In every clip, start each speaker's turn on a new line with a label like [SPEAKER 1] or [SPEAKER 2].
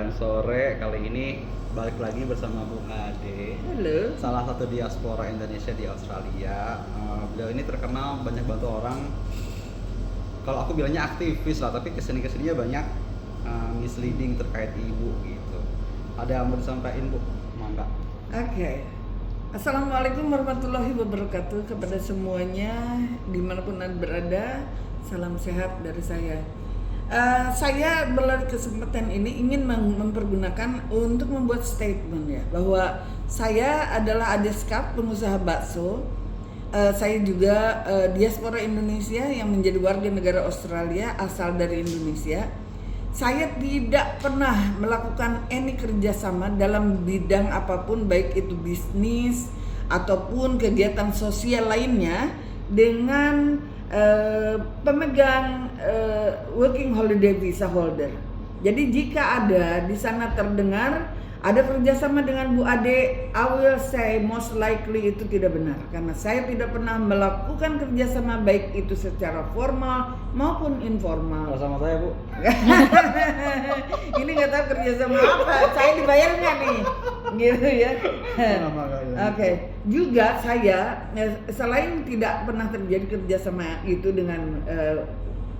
[SPEAKER 1] dan sore. Kali ini balik lagi bersama Bung Ade.
[SPEAKER 2] Halo.
[SPEAKER 1] Salah satu diaspora Indonesia di Australia. Beliau ini terkenal banyak bantu orang. Kalau aku bilangnya aktivis lah, tapi kesini-kesininya banyak misleading terkait ibu gitu. Ada yang mau disampaikan, Bu? Mangga.
[SPEAKER 2] Oke. Assalamualaikum warahmatullahi wabarakatuh kepada semuanya dimanapun Anda berada. Salam sehat dari saya. Saya melalui kesempatan ini ingin mempergunakan untuk membuat statement ya, bahwa saya adalah Adeskap, pengusaha bakso. Saya juga diaspora Indonesia yang menjadi warga negara Australia asal dari Indonesia. Saya tidak pernah melakukan any kerjasama dalam bidang apapun, baik itu bisnis ataupun kegiatan sosial lainnya dengan pemegang working holiday visa holder. Jadi jika ada di sana terdengar ada kerjasama dengan Bu Ade, I will say most likely itu tidak benar, karena saya tidak pernah melakukan kerjasama baik itu secara formal maupun informal.
[SPEAKER 1] Sama saya, Bu.
[SPEAKER 2] Ini nggak tahu kerjasama apa, saya dibayar nggak nih, gitu ya. Oke. Juga saya selain tidak pernah terjadi kerjasama itu dengan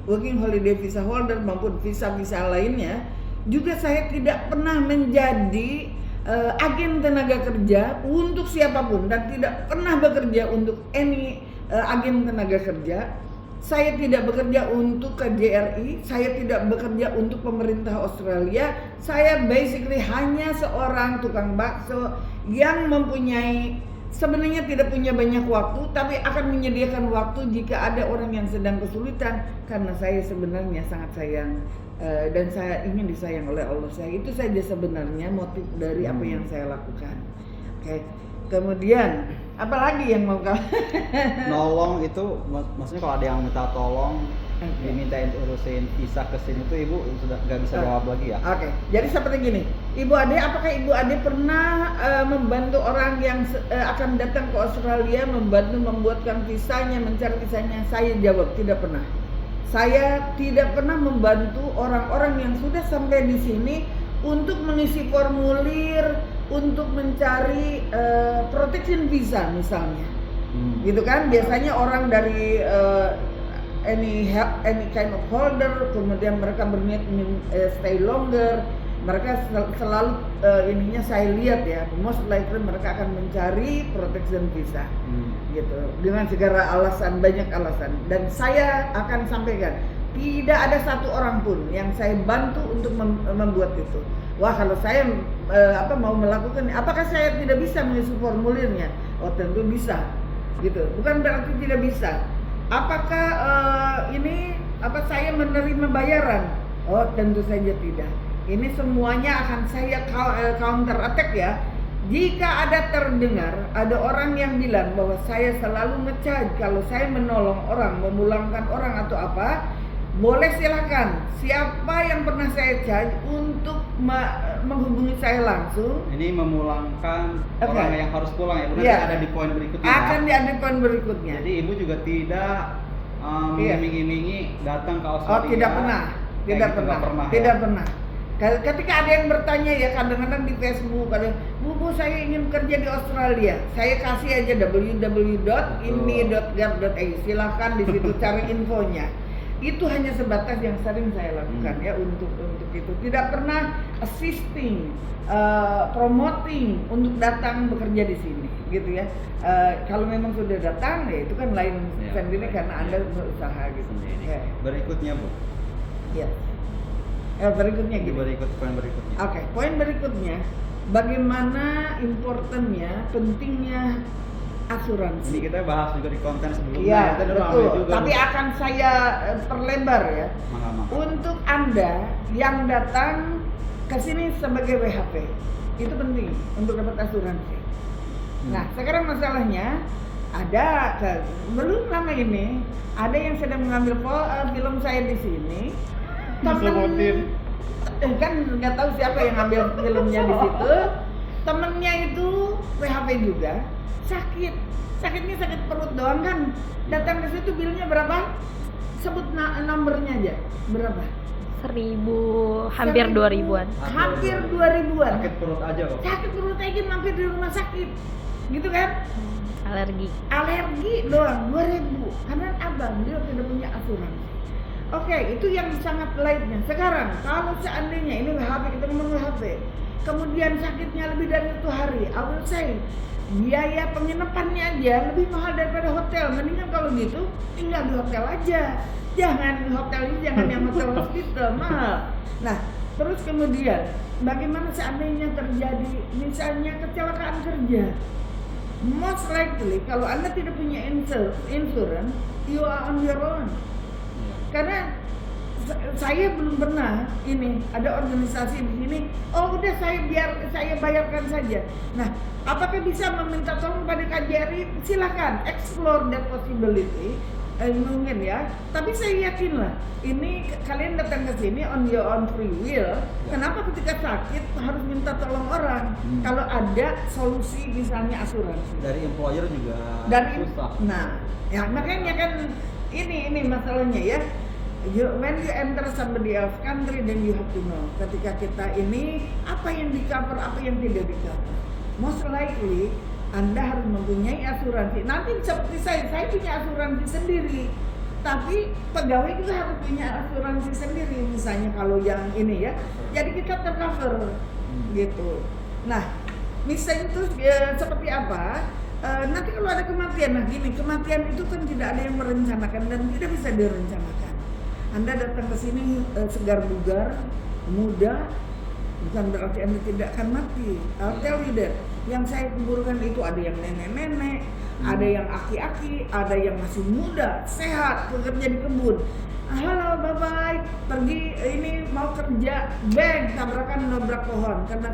[SPEAKER 2] working holiday visa holder maupun visa-visa lainnya, juga saya tidak pernah menjadi agen tenaga kerja untuk siapapun dan tidak pernah bekerja untuk any agen tenaga kerja. Saya tidak bekerja untuk KJRI, saya tidak bekerja untuk pemerintah Australia. Saya basically hanya seorang tukang bakso yang mempunyai, sebenarnya tidak punya banyak waktu, tapi akan menyediakan waktu jika ada orang yang sedang kesulitan, karena saya sebenarnya sangat sayang dan saya ingin disayang oleh Allah. Saya itu saja sebenarnya motif dari apa yang saya lakukan. Oke. Kemudian apalagi yang mau kamu
[SPEAKER 1] Nolong itu maksudnya kalau ada yang minta tolong, dimintain urusin visa ke sini tuh Ibu sudah nggak bisa jawab lagi ya?
[SPEAKER 2] Oke. Jadi seperti gini, Ibu Ade, apakah Ibu Ade pernah membantu orang yang akan datang ke Australia, membantu membuatkan visanya, mencari visanya? Saya jawab tidak pernah. Saya tidak pernah membantu orang-orang yang sudah sampai di sini untuk mengisi formulir, untuk mencari protection visa misalnya, gitu kan? Biasanya orang dari any kind of holder, kemudian mereka berniat ingin stay longer, mereka selalu ininya saya lihat ya, most likely mereka akan mencari protection visa, gitu, dengan segala alasan, banyak alasan. Dan saya akan sampaikan, tidak ada satu orang pun yang saya bantu untuk membuat itu. Wah, kalau saya mau melakukan, apakah saya tidak bisa mengisi formulirnya? Oh, tentu bisa, gitu. Bukan berarti tidak bisa. Apakah saya menerima bayaran? Oh, tentu saja tidak. Ini semuanya akan saya counter attack ya. Jika ada terdengar ada orang yang bilang bahwa saya selalu nge-charge kalau saya menolong orang, memulangkan orang atau apa, boleh silakan. Siapa yang pernah saya charge untuk menghubungi saya langsung.
[SPEAKER 1] Ini memulangkan orang yang harus pulang ya, berarti ada di poin berikutnya.
[SPEAKER 2] Akan ada di poin berikutnya.
[SPEAKER 1] Jadi Ibu juga tidak mengiming-imingi datang ke Australia.
[SPEAKER 2] Oh, tidak pernah. Tidak pernah. Ketika ada yang bertanya ya, kadang-kadang di Facebook ada, Bu, saya ingin kerja di Australia. Saya kasih aja www.ini.gov.au. Silahkan di situ cari infonya. Itu hanya sebatas yang sering saya lakukan ya untuk itu. Tidak pernah assisting, promoting untuk datang bekerja di sini, gitu ya. Kalau memang sudah datang ya itu kan lain sendiri karena Anda berusaha gitu.
[SPEAKER 1] Berikutnya, Bu.
[SPEAKER 2] Ya. Berikutnya gitu.
[SPEAKER 1] Poin berikutnya.
[SPEAKER 2] Oke, poin berikutnya, bagaimana importantnya, pentingnya asuransi.
[SPEAKER 1] Ini kita bahas juga di konten sebelumnya.
[SPEAKER 2] Iya, betul. Tapi akan saya perlebar ya. Untuk Anda yang datang ke sini sebagai WHP, itu penting untuk dapat asuransi. Nah, sekarang masalahnya belum lama ini ada yang sedang mengambil film saya di sini. Kan nggak tahu siapa yang ambil filmnya di situ. Temennya itu WHP juga, sakitnya sakit perut doang kan. Datang ke situ bilnya berapa? Sebut nomornya aja. Berapa?
[SPEAKER 3] 1000, hampir
[SPEAKER 2] 1000,
[SPEAKER 3] 2000-an.
[SPEAKER 2] Hampir 2000-an.
[SPEAKER 1] Sakit perut aja kok.
[SPEAKER 2] Sakit perut aja mampir di rumah sakit. Gitu kan?
[SPEAKER 3] Alergi.
[SPEAKER 2] Alergi doang 2000 karena abang dia tidak punya asuransi. Oke, itu yang sangat lightnya. Sekarang kalau seandainya ini WHP, kita ngomong WHP, kemudian sakitnya lebih dari 1 hari, I will say biaya penginapannya aja lebih mahal daripada hotel. Mendingan kalau gitu tinggal di hotel aja. Jangan di hotel ini, jangan yang hotel hospital, mahal. Nah, terus kemudian bagaimana seandainya terjadi misalnya kecelakaan kerja? Most likely kalau Anda tidak punya insurance, you are on your own. Karena saya belum pernah ini ada organisasi di sini. Oh udah saya bayarkan saja. Nah, apakah bisa meminta tolong pada KJRI? Silakan explore that possibility. Mungkin ya. Tapi saya yakin lah. Ini kalian datang ke sini on your own free will. Kenapa ketika sakit harus minta tolong orang? Kalau ada solusi misalnya asuransi.
[SPEAKER 1] Dari employer juga susah.
[SPEAKER 2] Nah, ya makanya kan ini masalahnya ya. When you enter somebody else country, then you have to know. Ketika kita ini apa yang di cover, apa yang tidak di cover. Most likely Anda harus mempunyai asuransi. Nanti seperti saya punya asuransi sendiri. Tapi pegawai juga harus punya asuransi sendiri. Misalnya kalau yang ini ya, jadi kita tercover gitu. Nah, misalnya itu seperti apa? Nanti kalau ada kematian, nah gini, kematian itu kan tidak ada yang merencanakan dan tidak bisa direncanakan. Anda datang ke sini segar bugar, muda, bukan berarti Anda tidak akan mati. I'll tell you that. Yang saya kuburkan itu ada yang nenek-nenek, ada yang aki-aki, ada yang masih muda, sehat, bekerja di kebun. Halo, bye-bye, pergi ini mau kerja, bang, tabrakan nabrak pohon karena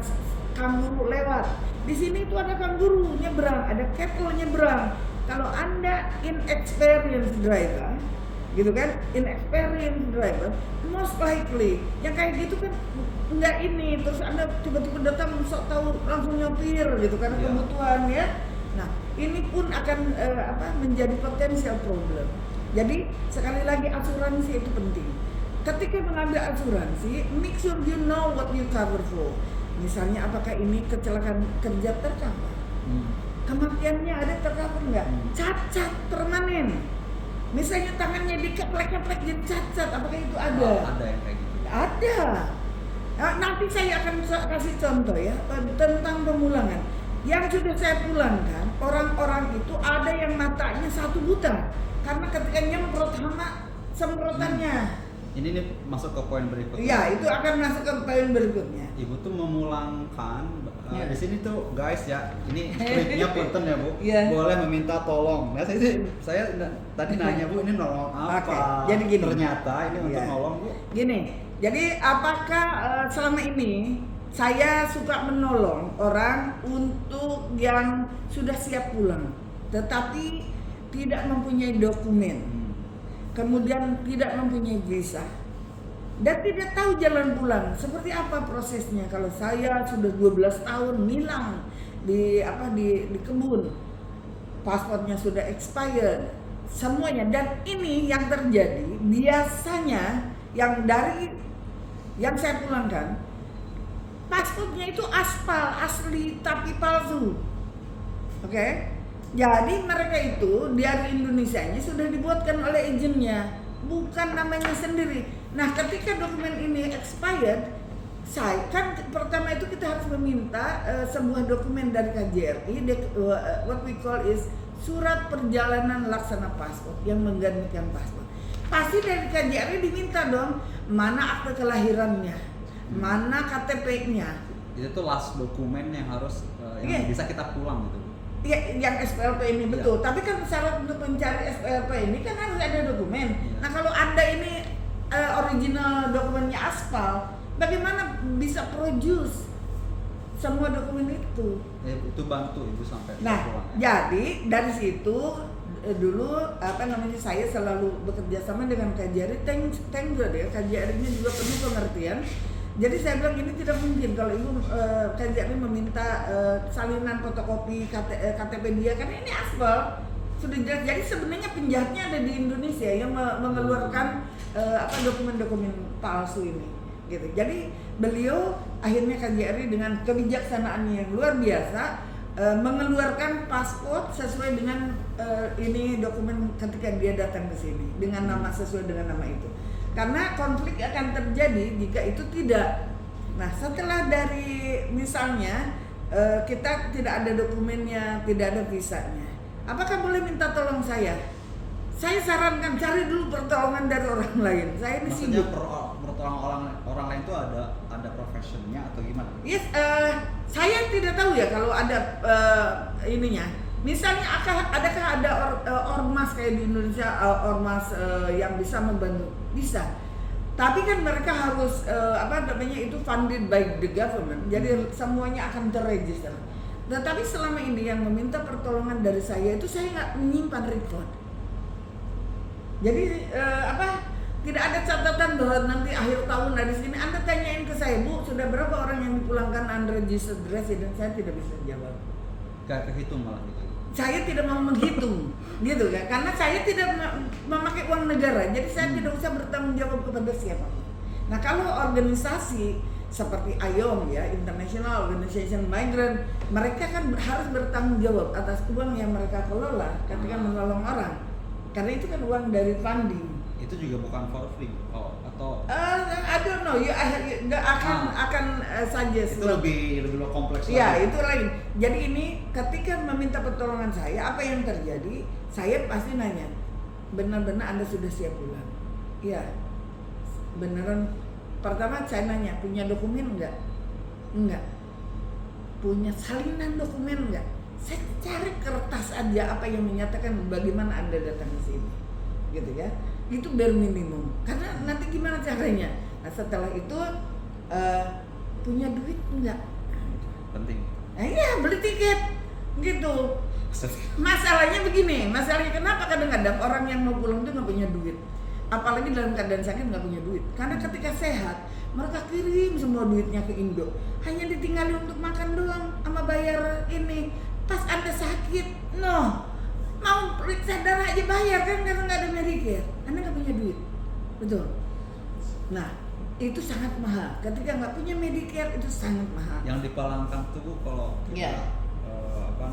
[SPEAKER 2] kanguru lewat. Di sini itu ada kanguru nyebrang, ada cattle nyebrang. Kalau Anda inexperienced driver, gitu kan, inexperienced driver, most likely yang kayak gitu kan enggak ini, terus Anda tiba-tiba datang sok tahu langsung nyopir gitu karena kebutuhan ya. Nah, ini pun akan menjadi potensial problem. Jadi sekali lagi asuransi itu penting. Ketika mengambil asuransi, make sure you know what you cover for. Misalnya apakah ini kecelakaan kerja tercover? Kematiannya ada tercover enggak? Cacat permanen. Misalnya tangannya dikeplek-keplek jadi cacat, apakah itu ada?
[SPEAKER 1] Oh, ada yang kayak gitu.
[SPEAKER 2] Ada. Nah, nanti saya akan kasih contoh ya tentang pemulangan. Yang sudah saya pulangkan, orang-orang itu ada yang matanya 1 buta karena ketika nyemprot hama semprotannya.
[SPEAKER 1] Ini nih masuk ke poin berikutnya.
[SPEAKER 2] Iya, itu akan masuk ke poin berikutnya.
[SPEAKER 1] Ibu tuh memulangkan di sini tuh guys ya, ini skripnya punten ya Bu, boleh meminta tolong. Nah saya tadi nanya Bu, ini nolong apa?
[SPEAKER 2] Oke, jadi gini.
[SPEAKER 1] Ternyata ini untuk nolong Bu.
[SPEAKER 2] Gini, jadi apakah selama ini saya suka menolong orang untuk yang sudah siap pulang, tetapi tidak mempunyai dokumen, kemudian tidak mempunyai visa, dan tidak tahu jalan pulang. Seperti apa prosesnya? Kalau saya sudah 12 tahun hilang di kebun, paspornya sudah expired, semuanya. Dan ini yang terjadi biasanya yang saya pulangkan, paspornya itu aspal asli tapi palsu. Oke? Jadi mereka itu dari Indonesianya sudah dibuatkan oleh agennya, bukan namanya sendiri. Nah, ketika dokumen ini expired, saya kan pertama itu kita harus meminta sebuah dokumen dari KJRI, what we call is surat perjalanan laksana paspor yang menggantikan paspor. Pasti dari KJRI diminta dong mana akte kelahirannya, mana KTP-nya.
[SPEAKER 1] Itu tuh last dokumen yang harus yang bisa kita pulang gitu.
[SPEAKER 2] Iya, yang SPLP ini betul. Tapi kan syarat untuk mencari SPLP ini kan harus ada dokumen. Nah, kalau Anda ini original dokumennya aspal, bagaimana bisa produce semua dokumen itu?
[SPEAKER 1] Itu bantu Ibu sampai
[SPEAKER 2] Nah,
[SPEAKER 1] pulang.
[SPEAKER 2] jadi dari situ dulu saya selalu bekerja sama dengan KJRI. Thank God ya, KJRI-nya juga penuh pengertian. Jadi saya bilang ini tidak mungkin kalau Ibu KJRI meminta salinan fotokopi KTP dia, karena ini aspal. sudah jelas. Jadi sebenarnya penjahatnya ada di Indonesia yang mengeluarkan dokumen-dokumen palsu ini, gitu. Jadi beliau akhirnya KJRI dengan kebijaksanaannya yang luar biasa mengeluarkan paspor sesuai dengan ini dokumen ketika dia datang ke sini dengan nama sesuai dengan nama itu. Karena konflik akan terjadi jika itu tidak. Nah, setelah dari misalnya kita tidak ada dokumennya, tidak ada visanya, apakah boleh minta tolong saya? Saya sarankan cari dulu pertolongan dari orang lain. Saya ini
[SPEAKER 1] Maksudnya
[SPEAKER 2] sibuk.
[SPEAKER 1] pertolongan orang lain itu ada profesionnya atau gimana?
[SPEAKER 2] Yes, saya tidak tahu ya kalau ada ininya. Misalnya adakah ada ormas kayak di Indonesia, ormas yang bisa membantu? Bisa. Tapi kan mereka harus itu funded by the government. Jadi semuanya akan terregister. Tetapi selama ini yang meminta pertolongan dari saya itu saya nggak menyimpan record. Jadi tidak ada catatan bahwa nanti akhir tahun dari sini Anda tanyain ke saya, Bu, sudah berapa orang yang dipulangkan unregistered resident? Saya tidak bisa jawab.
[SPEAKER 1] Gak kehitung malah gitu.
[SPEAKER 2] Saya tidak mau menghitung, gitu kan? Karena saya tidak memakai uang negara, jadi saya tidak usah bertanggung jawab kepada siapapun. Nah, kalau organisasi seperti IOM ya, International Organization Migrant, mereka kan harus bertanggung jawab atas uang yang mereka kelola ketika menolong orang. Karena itu kan uang dari funding.
[SPEAKER 1] Itu juga bukan for free atau
[SPEAKER 2] I don't know, nggak akan suggest.
[SPEAKER 1] itu lebih kompleks lagi.
[SPEAKER 2] Ya, itu lain. Jadi ini ketika meminta pertolongan saya, apa yang terjadi? Saya pasti nanya, benar-benar Anda sudah siap pulang? Iya. Beneran. Pertama saya nanya, punya dokumen enggak? Enggak. Punya salinan dokumen enggak? Saya cari kertas aja apa yang menyatakan bagaimana Anda datang ke sini, gitu ya. Itu bare minimum. Karena nanti gimana caranya? Nah, setelah itu punya duit enggak?
[SPEAKER 1] Penting.
[SPEAKER 2] Nah, iya, beli tiket, gitu. Masalahnya begini, masalahnya kenapa kadang-kadang orang yang mau pulang itu nggak punya duit, apalagi dalam keadaan sakit nggak punya duit. Karena ketika sehat mereka kirim semua duitnya ke Indo, hanya ditinggali untuk makan doang sama bayar ini. Pas Anda sakit, mau periksa darah aja bayar kan karena nggak ada Medicare. Anda nggak punya duit, betul. Nah, itu sangat mahal. Ketika nggak punya Medicare itu sangat mahal.
[SPEAKER 1] Yang dipulangkan tuh Bu, kalau
[SPEAKER 2] Ya.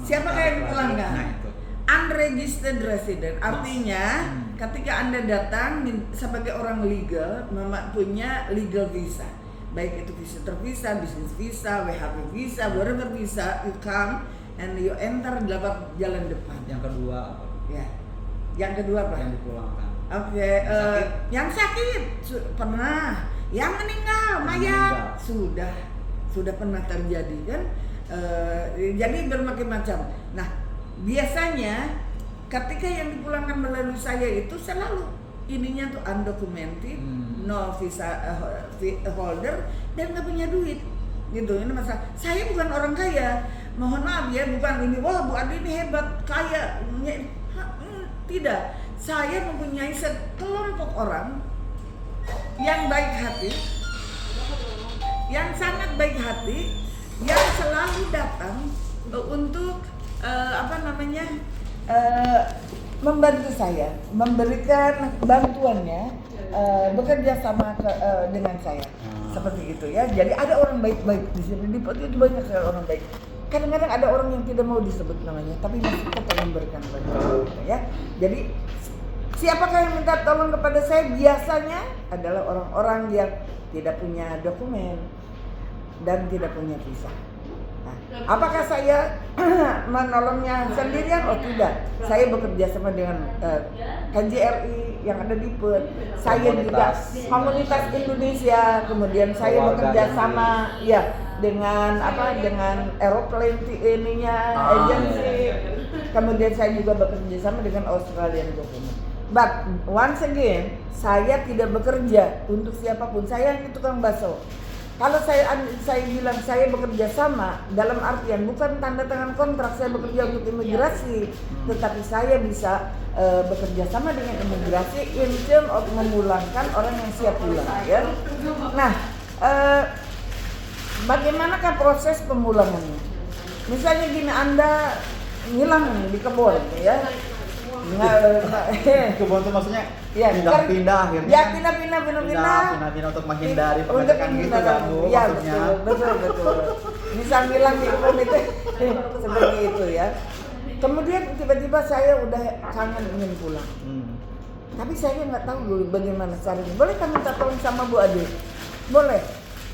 [SPEAKER 2] Siapa yang dipulangkan?
[SPEAKER 1] Nah, itu.
[SPEAKER 2] Unregistered resident, artinya ketika Anda datang sebagai orang legal, punya legal visa, baik itu visitor visa, business visa, WHP visa, whatever visa, you come and you enter lewat jalan depan.
[SPEAKER 1] Yang kedua apa?
[SPEAKER 2] Ya. Yang kedua apa?
[SPEAKER 1] Yang dipulangkan.
[SPEAKER 2] Oke, yang sakit pernah, yang meninggal mayat sudah pernah terjadi kan? Jadi bermacam-macam. Nah, biasanya ketika yang dipulangkan melalui saya itu selalu ininya tuh undocumented, no visa holder dan nggak punya duit, gitu. Ini masalah. Saya bukan orang kaya, mohon maaf ya, bukan ini. Wah, Bu Adi ini hebat, kaya. Tidak. Saya mempunyai sekelompok orang yang baik hati, yang sangat baik hati, yang selalu datang untuk membantu saya, memberikan bantuannya, bekerja sama dengan saya, seperti itu ya. Jadi ada orang baik-baik di sini, di itu banyak sekali orang baik. Kadang-kadang ada orang yang tidak mau disebut namanya, tapi masih tetap memberikan bantuan, gitu ya. Jadi siapakah yang minta tolong kepada saya? Biasanya adalah orang-orang yang tidak punya dokumen dan tidak punya visa. Nah, apakah saya menolongnya sendirian? Oh tidak, saya bekerja sama dengan KJRI yang ada di Perth. Saya juga komunitas Indonesia. Kemudian saya bekerja sama dengan aeroplane agency. Kemudian saya juga bekerja sama dengan Australian government. But once again, saya tidak bekerja untuk siapapun. Saya hanya tukang bakso. Kalau saya bilang saya bekerja sama, dalam artian bukan tanda tangan kontrak saya bekerja untuk imigrasi, tetapi saya bisa bekerja sama dengan imigrasi in terms of memulangkan orang yang siap pulang, ya. Nah, bagaimanakah proses pemulangannya? Misalnya gini, Anda hilang di kebun, ya.
[SPEAKER 1] Kebun tuh maksudnya
[SPEAKER 2] Ya,
[SPEAKER 1] pindah-pindah akhirnya.
[SPEAKER 2] Ya,
[SPEAKER 1] kan pindah-pindah untuk menghindari
[SPEAKER 2] Untuk
[SPEAKER 1] pengecekan gitu
[SPEAKER 2] menghindari.
[SPEAKER 1] kan Bu,
[SPEAKER 2] Ya,
[SPEAKER 1] maksudnya.
[SPEAKER 2] betul. Ini sambilan di kebun itu seperti itu ya. Kemudian tiba-tiba saya udah kangen ingin pulang. Tapi saya nggak tahu dulu bagaimana caranya. Boleh kami minta tolong sama Bu Ade? Boleh.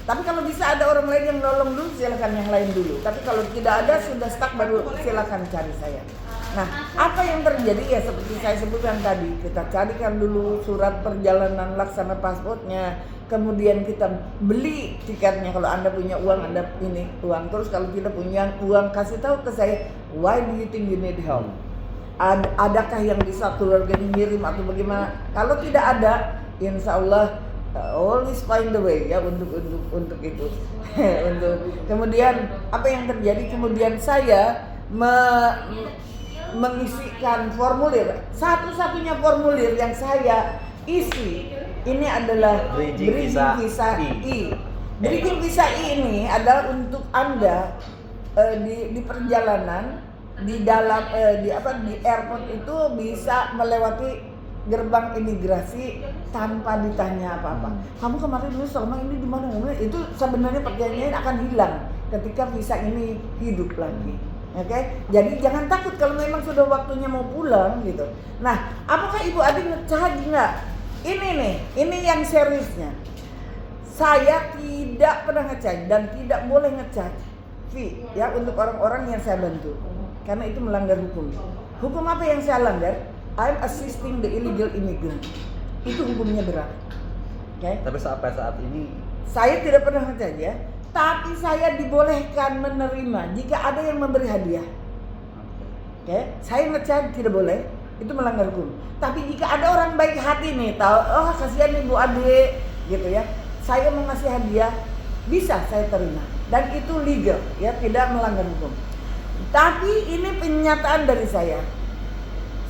[SPEAKER 2] Tapi kalau bisa ada orang lain yang nolong dulu, silakan yang lain dulu. Tapi kalau tidak ada, sudah stuck, baru silakan cari saya. Nah, apa yang terjadi ya seperti saya sebutkan tadi, kita carikan dulu surat perjalanan laksana pasportnya, kemudian kita beli tiketnya. Kalau Anda punya uang, Anda ini uang. Terus kalau tidak punya uang, kasih tahu ke saya, why do you think you need help? Adakah yang bisa keluarga ngirim atau bagaimana? Kalau tidak ada, insya Allah always find the way ya untuk itu. Kemudian apa yang terjadi? Kemudian saya mengisikan formulir. Satu-satunya formulir yang saya isi ini adalah Bridging Visa I. Bridging Visa I ini adalah untuk Anda di perjalanan di dalam di airport itu bisa melewati gerbang imigrasi tanpa ditanya apa-apa. Kamu kemarin dulu selama ini di mana? Itu sebenarnya perjanjian akan hilang ketika visa ini hidup lagi. Oke, jadi jangan takut kalau memang sudah waktunya mau pulang gitu. Nah, apakah Ibu Ade ngecharge nggak? Ini yang seriusnya. Saya tidak pernah ngecharge dan tidak boleh ngecharge fee ya untuk orang-orang yang saya bantu, karena itu melanggar hukum. Hukum apa yang saya langgar? I'm assisting the illegal immigrant. Itu hukumnya berat. Oke.
[SPEAKER 1] Tapi sampai saat ini
[SPEAKER 2] Saya tidak pernah ngecharge ya. Tapi saya dibolehkan menerima jika ada yang memberi hadiah. Oke, saya ngecharge tidak boleh, itu melanggar hukum. Tapi jika ada orang baik hati nih, tahu, oh kasihan nih Bu Ade, gitu ya, saya mau ngasih hadiah, bisa saya terima. Dan itu legal, ya, tidak melanggar hukum. Tapi ini pernyataan dari saya.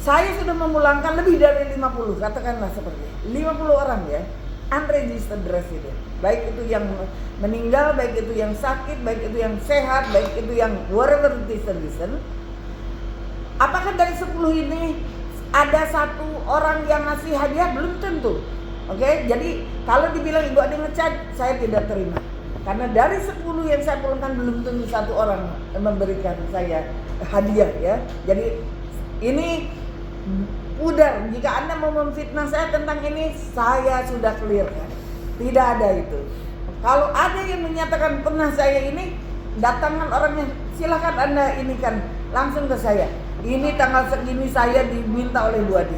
[SPEAKER 2] Saya sudah memulangkan lebih dari 50, katakanlah seperti 50 orang ya, unregistered resident. Baik itu yang meninggal, baik itu yang sakit, baik itu yang sehat, baik itu yang whatever it is the reason. Apakah dari 10 ini ada satu orang yang ngasih hadiah? Belum tentu. Oke, jadi kalau dibilang Ibu Ade ngecharge, saya tidak terima. Karena dari 10 yang saya pulangkan belum tentu satu orang memberikan saya hadiah ya. Jadi ini pudar. Jika Anda mau memfitnah saya tentang ini, saya sudah clear kan. Tidak ada itu. Kalau ada yang menyatakan pernah saya ini, datangkan orangnya, silakan Anda ini kan langsung ke saya. Ini tanggal segini saya diminta oleh Bu Ade.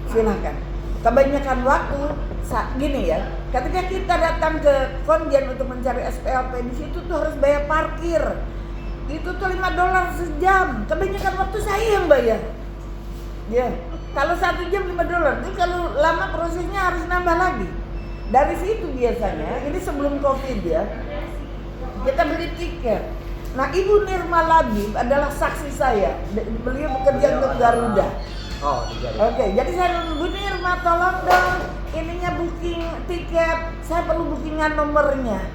[SPEAKER 2] Silakan. Kebanyakan waktu gini ya, ketika kita datang ke konjen untuk mencari SPLP, di situ tuh harus bayar parkir. Itu tuh $5 sejam. Kebanyakan waktu saya yang bayar. Ya, kalau 1 jam $5. Itu kalau lama prosesnya harus nambah lagi. Dari situ biasanya, ini sebelum COVID ya, kita beli tiket. Nah, Ibu Nirma Labib adalah saksi saya. Beliau bekerja untuk Garuda.
[SPEAKER 1] Oh, di Garuda.
[SPEAKER 2] Oke, jadi saya Bu Nirma tolong dong, ininya booking tiket. Saya perlu bookingan nomornya.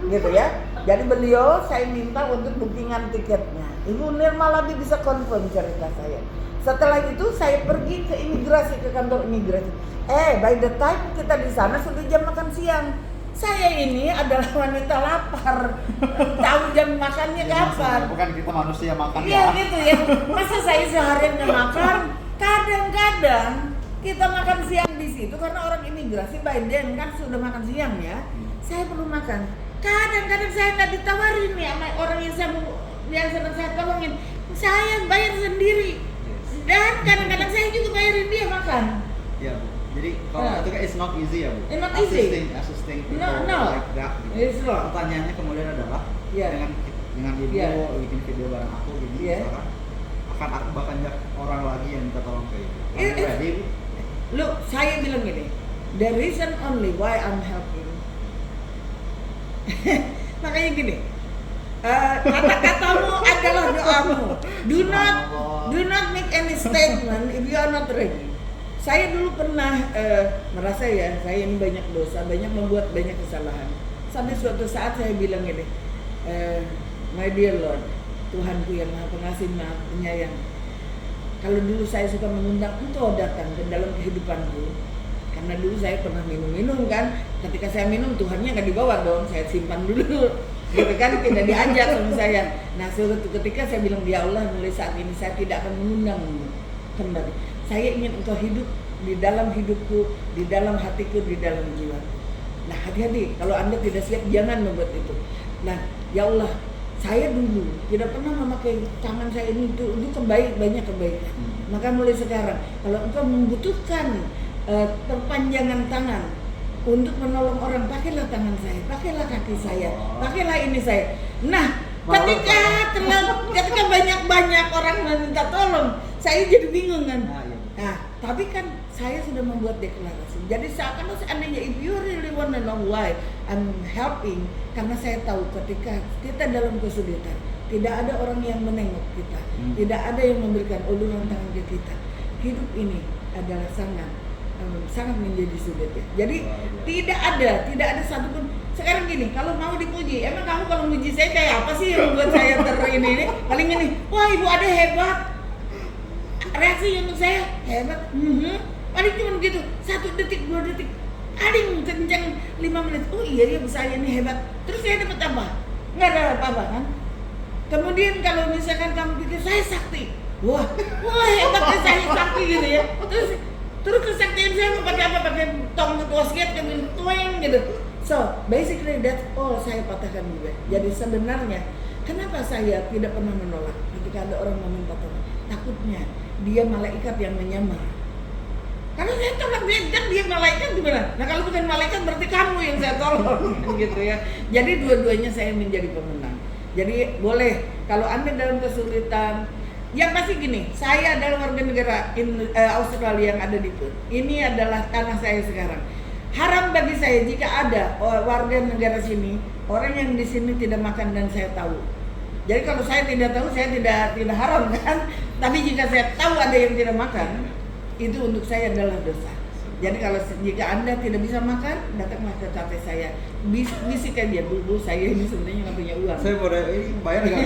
[SPEAKER 2] Gitu ya. Jadi beliau saya minta untuk bookingan tiketnya. Ibu Nirma Labib bisa confirm cerita saya. Setelah itu saya pergi ke imigrasi, ke kantor imigrasi. By the time kita di sana sudah jam makan siang. Saya ini adalah wanita lapar. Tahu jam makannya kapan?
[SPEAKER 1] Bukan kita manusia makan
[SPEAKER 2] Iya gitu ya. Masa saya seharian nggak makan? Kadang-kadang kita makan siang di situ karena orang imigrasi by then kan sudah makan siang ya. Saya perlu makan. Kadang-kadang saya nggak ditawarin nih sama orang yang sedang saya tolongin. Saya bayar sendiri. Dan kadang-kadang saya juga bayarin dia makan.
[SPEAKER 1] Iya Bu. Jadi kalau itu kan it's not easy ya Bu.
[SPEAKER 2] It's not easy.
[SPEAKER 1] Assisting people
[SPEAKER 2] No.
[SPEAKER 1] like that. Gitu.
[SPEAKER 2] It's not.
[SPEAKER 1] Pertanyaannya kemudian adalah dengan Ibu bikin video bareng aku gini, misalkan akan banyak orang lagi yang minta tolong ke Ibu. Ready Bu?
[SPEAKER 2] Look, saya bilang gini, the reason only why I'm helping. Makanya gini, kata-katamu adalah doamu. Do not make any statement if you are not ready. Saya dulu pernah merasa ya, saya ini banyak dosa, membuat banyak kesalahan. Sampai suatu saat saya bilang gini, my dear Lord, Tuhanku yang Maha Pengasih, Maha Penyayang, kalau dulu saya suka mengundang engkau datang ke dalam kehidupanku, karena dulu saya pernah minum kan, ketika saya minum Tuhannya nggak dibawa dong, saya simpan dulu gitu kan, tidak diajak sama saya. Nah suatu ketika saya bilang, ya Allah, mulai saat ini saya tidak akan mengundangmu kembali, saya ingin engkau hidup di dalam hidupku, di dalam hatiku, di dalam jiwa. Nah hati-hati, kalau Anda tidak siap jangan membuat itu. Nah ya Allah, saya dulu tidak pernah memakai tangan saya ini untuk banyak kebaikan. Maka mulai sekarang, kalau engkau membutuhkan perpanjangan tangan untuk menolong orang, pakailah tangan saya, pakailah kaki saya, pakailah ini saya. Nah, ketika banyak orang meminta tolong, saya jadi bingung kan. Nah, tapi kan saya sudah membuat deklarasi. Jadi seandainya if you really wanna know why I'm helping, karena saya tahu ketika kita dalam kesulitan, tidak ada orang yang menengok kita, tidak ada yang memberikan uluran tangan ke kita. Hidup ini adalah sangat menjadi sulit ya. Jadi tidak ada satupun. Sekarang gini, kalau mau dipuji, emang kamu kalau muji saya kayak apa sih yang membuat saya ini? Paling ini, wah Ibu Ade hebat. Reaksi untuk saya hebat. Paling cuma begitu, 1 detik, 2 detik. Aling kencang 5 menit. Oh iya Bu, saya ini hebat. Terus saya dapat apa? Nggak ada apa-apa kan? Kemudian kalau misalkan kamu pikir saya sakti, wah hebatnya saya sakti gitu ya. Terus kesaktian saya mau pakai apa? Pakai tong wasiat kan tueng gitu. So basically that's all saya patahkan juga. Jadi sebenarnya kenapa saya tidak pernah menolak ketika ada orang meminta tolong? Takutnya dia malaikat yang menyamar. Karena saya tolak dia malaikat gimana? Nah kalau bukan malaikat berarti kamu yang saya tolong gitu ya. Jadi dua-duanya saya menjadi pemenang. Jadi boleh kalau Anda dalam kesulitan, yang pasti gini, saya adalah warga negara Australia yang ada di Perth. Ini adalah tanah saya sekarang. Haram bagi saya jika ada warga negara sini, orang yang di sini tidak makan dan saya tahu. Jadi kalau saya tidak tahu, saya tidak haram kan. Tapi jika saya tahu ada yang tidak makan, itu untuk saya adalah dosa. Jadi kalau jika Anda tidak bisa makan, datanglah ke kafe saya. Bisikan dia, Bu, saya ini sebenarnya nggak punya uang.
[SPEAKER 1] Saya boleh bayar nggak?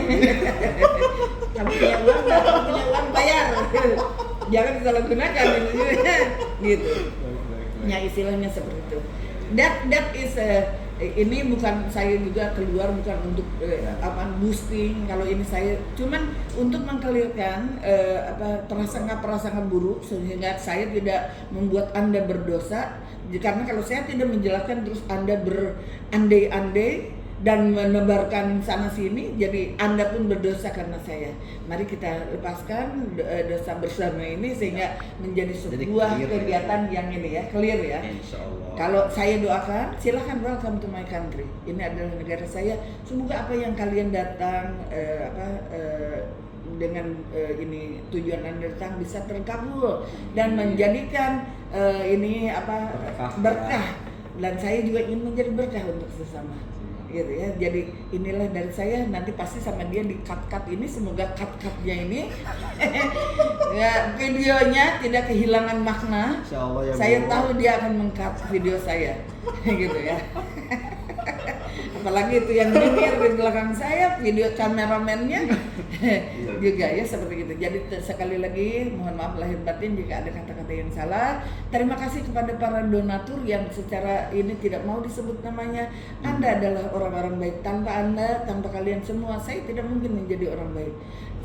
[SPEAKER 2] Kamu punya uang, kamu punya uang bayar. Jangan disalahgunakan gitu. Ya istilahnya seperti itu. That is ini bukan saya juga keluar bukan untuk boosting. Kalau ini saya cuman untuk mengkelirkan prasangka buruk sehingga saya tidak membuat Anda berdosa. Karena kalau saya tidak menjelaskan terus Anda berandai-andai dan menebarkan sana sini, jadi Anda pun berdosa karena saya. Mari kita lepaskan dosa bersama ini sehingga menjadi sebuah kegiatan yang ini ya, clear ya.
[SPEAKER 1] Insyaallah.
[SPEAKER 2] Kalau saya doakan, silahkan welcome to my country. Ini adalah negara saya. Semoga apa yang kalian datang dengan ini tujuan Anda datang bisa terkabul dan menjadikan ini berkah. Dan saya juga ingin menjadi berkah untuk sesama. Gitu ya, jadi inilah dari saya, nanti pasti sama dia di cut ini, semoga cut-cutnya ini ya, videonya tidak kehilangan makna.
[SPEAKER 1] Insyaallah ya,
[SPEAKER 2] saya tahu dia akan meng-cut video saya gitu ya. Apalagi itu yang nyengir di belakang saya, video kameramennya juga ya seperti itu. Jadi sekali lagi mohon maaf lahir batin jika ada kata-kata yang salah. Terima kasih kepada para donatur yang secara ini tidak mau disebut namanya. Anda adalah orang-orang baik. Tanpa kalian semua saya tidak mungkin menjadi orang baik.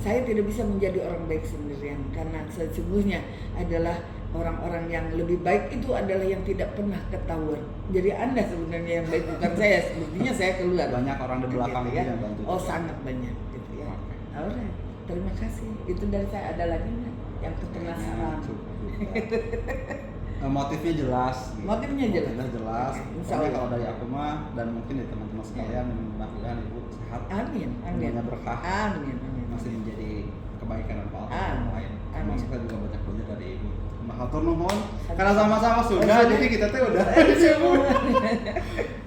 [SPEAKER 2] Saya tidak bisa menjadi orang baik sendirian karena sesungguhnya adalah orang-orang yang lebih baik itu adalah yang tidak pernah ketahuan. Jadi Anda sebenarnya yang baik, bukan saya. Sepertinya saya keluar.
[SPEAKER 1] Banyak orang di belakang
[SPEAKER 2] gitu,
[SPEAKER 1] ya, yang bantu.
[SPEAKER 2] Oh sangat banyak gitu ya. Alright, terima kasih. Itu dari saya. Ada lagi nggak yang penasaran?
[SPEAKER 1] Motifnya jelas.
[SPEAKER 2] Gitu. Motifnya jelas.
[SPEAKER 1] Soalnya kalau dari aku mah dan mungkin dari teman-teman sekalian, mudah-mudahan Ibu sehat.
[SPEAKER 2] Amin.
[SPEAKER 1] Semuanya berkah.
[SPEAKER 2] Amin.
[SPEAKER 1] Masih menjadi kebaikan dan pahala
[SPEAKER 2] orang
[SPEAKER 1] lain.
[SPEAKER 2] Amin.
[SPEAKER 1] Termasuk juga banyak belajar dari Ibu. Mahatur nuhun. Karena sama-sama sudah, jadi kita tuh udah.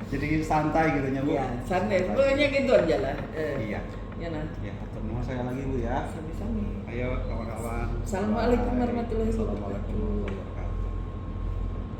[SPEAKER 1] Jadi santai gitu nya Bu.
[SPEAKER 2] Iya, santai. Pokoknya gitu aja lah.
[SPEAKER 1] Iya.
[SPEAKER 2] Ya nah.
[SPEAKER 1] Ya, hatur nuhun saya lagi Bu ya.
[SPEAKER 2] Sami-sami.
[SPEAKER 1] Ayo kawan-kawan.
[SPEAKER 2] Assalamualaikum warahmatullahi wabarakatuh.
[SPEAKER 1] Assalamualaikum.